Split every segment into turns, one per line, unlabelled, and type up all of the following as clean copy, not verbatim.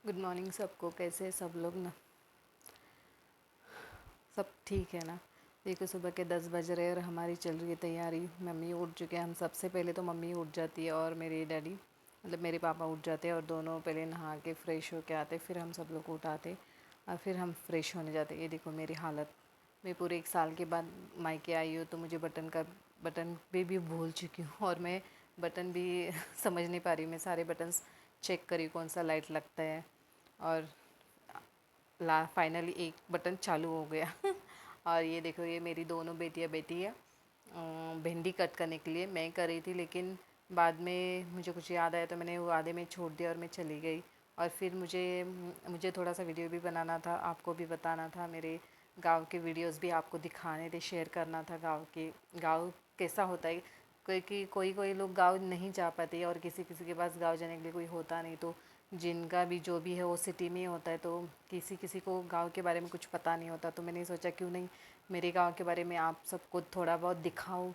Good morning सबको। कैसे हैं सब लोग ना? सब ठीक है ना? देखो सुबह के 10 बज रहे हैं और हमारी चल रही है तैयारी। मम्मी उठ चुके हैं। हम सबसे पहले तो मम्मी उठ जाती है और मेरे डैडी मतलब मेरे पापा उठ जाते हैं और दोनों पहले नहा के फ्रेश होके आते, फिर हम सब लोग को उठाते और फिर हम फ्रेश होने जाते। ये देखो मेरी हालत। मैं पूरे 1 साल के बाद मायके आई हूँ तो मुझे बटन भी भूल चुकी हूँ और मैं बटन भी समझ नहीं पा रही। मैं सारे बटन्स चेक करी कौन सा लाइट लगता है और ला फाइनली एक बटन चालू हो गया। और ये देखो ये मेरी दोनों बेटियां बैठी है भिंडी कट करने के लिए। मैं कर रही थी लेकिन बाद में मुझे कुछ याद आया तो मैंने वो आधे में छोड़ दिया और मैं चली गई। और फिर मुझे मुझे थोड़ा सा वीडियो भी बनाना था, आपको भी बताना था। मेरे गांव के वीडियोस भी आपको दिखाने थे, शेयर करना था गांव कैसा होता है। क्योंकि कोई कोई लोग गांव नहीं जा पाते और किसी किसी के पास गांव जाने के लिए कोई होता नहीं, तो जिनका भी जो भी है वो सिटी में ही होता है, तो किसी किसी को गांव के बारे में कुछ पता नहीं होता। तो मैंने सोचा क्यों नहीं मेरे गांव के बारे में आप सबको थोड़ा बहुत दिखाऊं,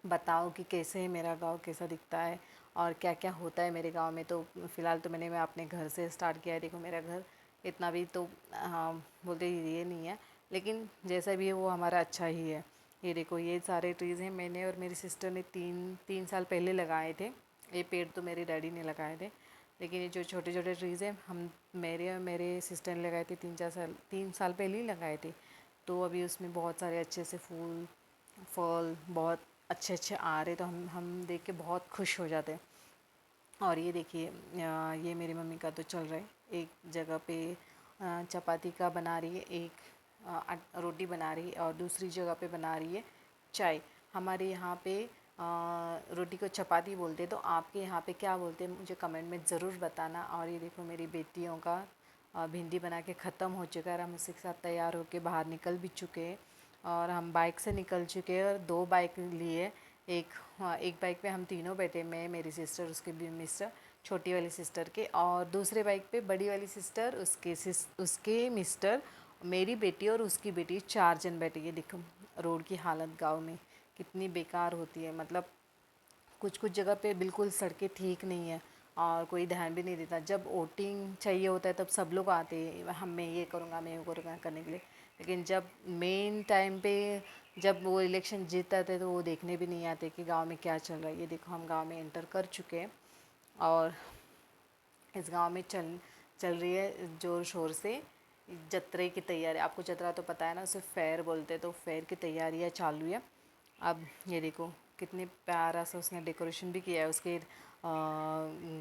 बताओ कि कैसे है मेरा गांव, कैसा दिखता है और क्या क्या होता है मेरे गांव में। तो फ़िलहाल तो मैं अपने घर से स्टार्ट किया है। देखो मेरा घर इतना भी तो बोलते ये नहीं है, लेकिन जैसा भी है वो हमारा अच्छा ही है। ये देखो ये सारे ट्रीज़ हैं, मैंने और मेरी सिस्टर ने तीन तीन साल पहले लगाए थे। ये पेड़ तो मेरे डैडी ने लगाए थे, लेकिन ये जो छोटे छोटे ट्रीज़ हैं हम मेरे और मेरे सिस्टर ने लगाए थे 3 साल पहले ही लगाए थे। तो अभी उसमें बहुत सारे अच्छे से फूल फल बहुत अच्छे अच्छे आ रहे, तो हम देख के बहुत खुश हो जाते हैं। और ये देखिए ये मेरी मम्मी का तो चल रहा है। एक जगह पे चपाती का बना रही है, एक रोटी बना रही है और दूसरी जगह पे बना रही है चाय। हमारे यहाँ पे रोटी को चपाती बोलते हैं, तो आपके यहाँ पे क्या बोलते हैं मुझे कमेंट में ज़रूर बताना। और ये देखो मेरी बेटियों का भिंडी बना के ख़त्म हो चुका है। हम उसी के साथ तैयार होके बाहर निकल भी चुके हैं और हम बाइक से निकल चुके हैं और 2 बाइक लिए। एक हाँ, एक बाइक पे हम तीनों बैठे, मैं मेरी सिस्टर उसके भी मिस्टर, छोटी वाली सिस्टर के, और दूसरे बाइक पे बड़ी वाली सिस्टर उसके मिस्टर, मेरी बेटी और उसकी बेटी, 4 जन बैठे। ये देखो रोड की हालत गांव में कितनी बेकार होती है। मतलब कुछ कुछ जगह पे बिल्कुल सड़कें ठीक नहीं है और कोई ध्यान भी नहीं देता। जब वोटिंग चाहिए होता है तब सब लोग आते हैं, हम मैं ये करूँगा मैं वो करूँगा करने के लिए। लेकिन जब मेन टाइम पे जब वो इलेक्शन जीतते थे तो वो देखने भी नहीं आते कि गांव में क्या चल रहा है। ये देखो हम गांव में एंटर कर चुके हैं और इस गांव में चल चल रही है ज़ोर शोर से जत्रे की तैयारी। आपको जतरा तो पता है ना, उसे फेयर बोलते हैं, तो फेयर की तैयारियाँ चालू है। अब ये देखो कितने प्यारा सा उसने डेकोरेशन भी किया है उसके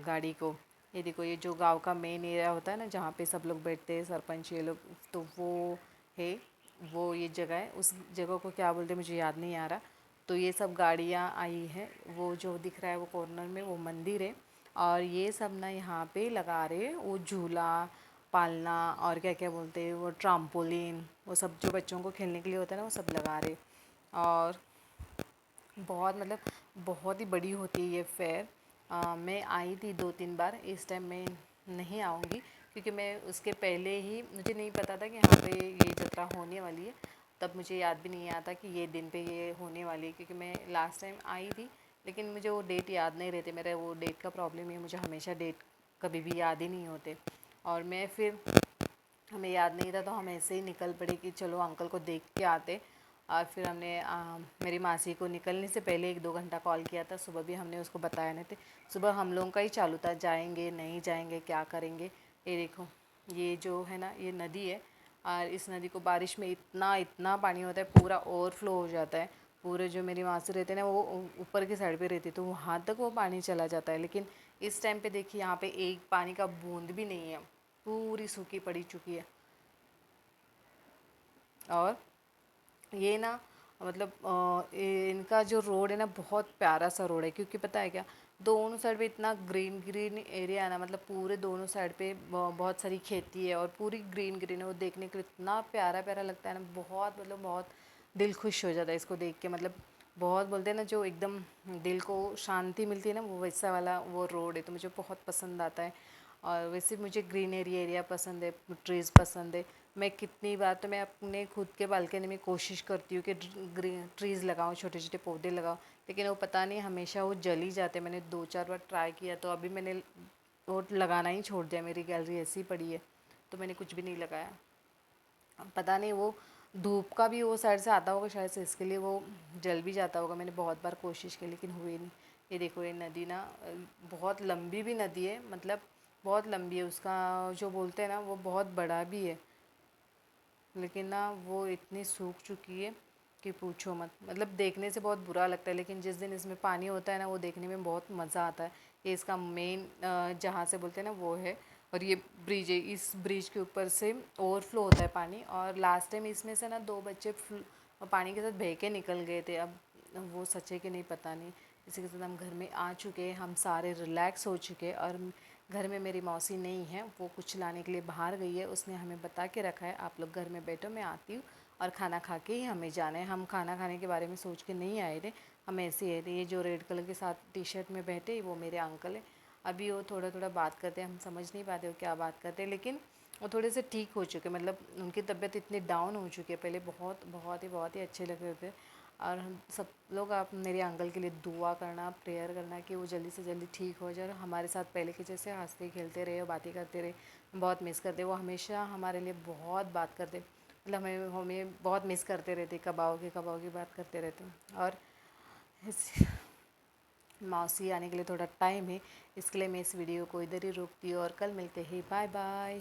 गाड़ी को। ये देखो ये जो गांव का मेन एरिया होता है ना जहाँ पे सब लोग बैठते हैं, सरपंच ये लोग, तो वो है, वो ये जगह है। उस जगह को क्या बोलते हैं मुझे याद नहीं आ रहा। तो ये सब गाड़ियाँ आई हैं। वो जो दिख रहा है वो कॉर्नर में वो मंदिर है। और ये सब ना यहाँ पे लगा रहे वो झूला पालना और क्या क्या बोलते हैं वो ट्राम्पोलिन, वो सब जो बच्चों को खेलने के लिए होता है ना वो सब लगा रहे। और बहुत मतलब बहुत ही बड़ी होती है ये फेयर। मैं आई थी 2-3 बार, इस टाइम मैं नहीं आऊँगी क्योंकि मैं उसके पहले ही मुझे नहीं पता था कि यहाँ पे ये जत्रा होने वाली है। तब मुझे याद भी नहीं आता कि ये दिन पे ये होने वाली है, क्योंकि मैं लास्ट टाइम आई थी लेकिन मुझे वो डेट याद नहीं रहते। मेरा वो डेट का प्रॉब्लम है, मुझे हमेशा डेट कभी भी याद ही नहीं होते। और मैं फिर हमें याद नहीं था तो हम ऐसे ही निकल पड़े कि चलो अंकल को देख के आते। और फिर हमने मेरी मासी को निकलने से पहले 1-2 घंटा कॉल किया था। सुबह भी हमने उसको बताया नहीं थे, सुबह हम लोगों का ही चालू था जाएंगे नहीं जाएंगे क्या करेंगे। ये देखो ये जो है ना ये नदी है और इस नदी को बारिश में इतना इतना पानी होता है, पूरा ओवरफ्लो हो जाता है। पूरे जो मेरी मासी रहते हैं ना वो ऊपर की साइड पे रहती है तो वहाँ तक वो पानी चला जाता है। लेकिन इस टाइम पे देखिए यहाँ पे एक पानी का बूंद भी नहीं है, पूरी सूखी पड़ी चुकी है। और ये ना मतलब इनका जो रोड है ना बहुत प्यारा सा रोड है, क्योंकि पता है क्या, दोनों साइड पे इतना ग्रीन ग्रीन एरिया है ना। मतलब पूरे दोनों साइड पे बहुत सारी खेती है और पूरी ग्रीन ग्रीन है। वो देखने के लिए इतना प्यारा प्यारा लगता है ना, बहुत मतलब बहुत दिल खुश हो जाता है इसको देख के। मतलब बहुत बोलते हैं ना जो एकदम दिल को शांति मिलती है ना, वो वैसा वाला वो रोड है, तो मुझे बहुत पसंद आता है। और वैसे मुझे ग्रीनरी एरिया पसंद है, ट्रीज़ पसंद है। मैं कितनी बार तो मैं अपने खुद के बालकनी में कोशिश करती हूँ कि ग्रीन ट्रीज़ लगाऊँ, छोटे छोटे पौधे लगाऊँ, लेकिन वो पता नहीं हमेशा वो जल ही जाते। मैंने 2-4 बार ट्राई किया तो अभी मैंने वो लगाना ही छोड़ दिया, मेरी गैलरी ऐसी ही पड़ी है, तो मैंने कुछ भी नहीं लगाया। अब पता नहीं वो धूप का भी वो साइड से आता होगा शायद से, इसके लिए वो जल भी जाता होगा। मैंने बहुत बार कोशिश की लेकिन हुई नहीं। ये देखो ये नदी ना बहुत लंबी भी नदी है, मतलब बहुत लंबी है, उसका जो बोलते हैं ना वो बहुत बड़ा भी है, लेकिन ना वो इतनी सूख चुकी है कि पूछो मत। मतलब देखने से बहुत बुरा लगता है, लेकिन जिस दिन इसमें पानी होता है ना वो देखने में बहुत मज़ा आता है। ये इसका मेन जहाँ से बोलते हैं ना वो है, और ये ब्रिज है, इस ब्रिज के ऊपर से ओवरफ्लो होता है पानी। और लास्ट टाइम इसमें से ना 2 बच्चे पानी के साथ बह के निकल गए थे। अब वो सच है कि नहीं पता नहीं। इसी के साथ हम घर में आ चुके हैं, हम सारे रिलैक्स हो चुके हैं। और घर में मेरी मौसी नहीं है, वो कुछ लाने के लिए बाहर गई है। उसने हमें बता के रखा है आप लोग घर में बैठो, मैं आती हूँ और खाना खा के ही हमें जाना है। हम खाना खाने के बारे में सोच के नहीं आए थे, हम ऐसे ही आए थे। ये जो रेड कलर के साथ टी शर्ट में बैठे वो मेरे अंकल है। अभी वो थोड़ा थोड़ा बात करते हैं, हम समझ नहीं पाते वो क्या बात करते हैं, लेकिन वो थोड़े से ठीक हो चुके, मतलब उनकी तबीयत इतनी डाउन हो चुकी है। पहले बहुत ही अच्छे लग रहे थे। और हम सब लोग आप मेरे अंकल के लिए दुआ करना, प्रेयर करना कि वो जल्दी से जल्दी ठीक हो जाए और हमारे साथ पहले के जैसे हंसते खेलते रहे और बातें करते रहे। बहुत मिस करते, वो हमेशा हमारे लिए बहुत बात करते, मतलब हमें हमें बहुत मिस करते रहते, कब आओगे बात करते रहते। और मौसी आने के लिए थोड़ा टाइम है, इसके लिए मैं इस वीडियो को इधर ही रोकती हूँ और कल मिलते हैं। Bye bye.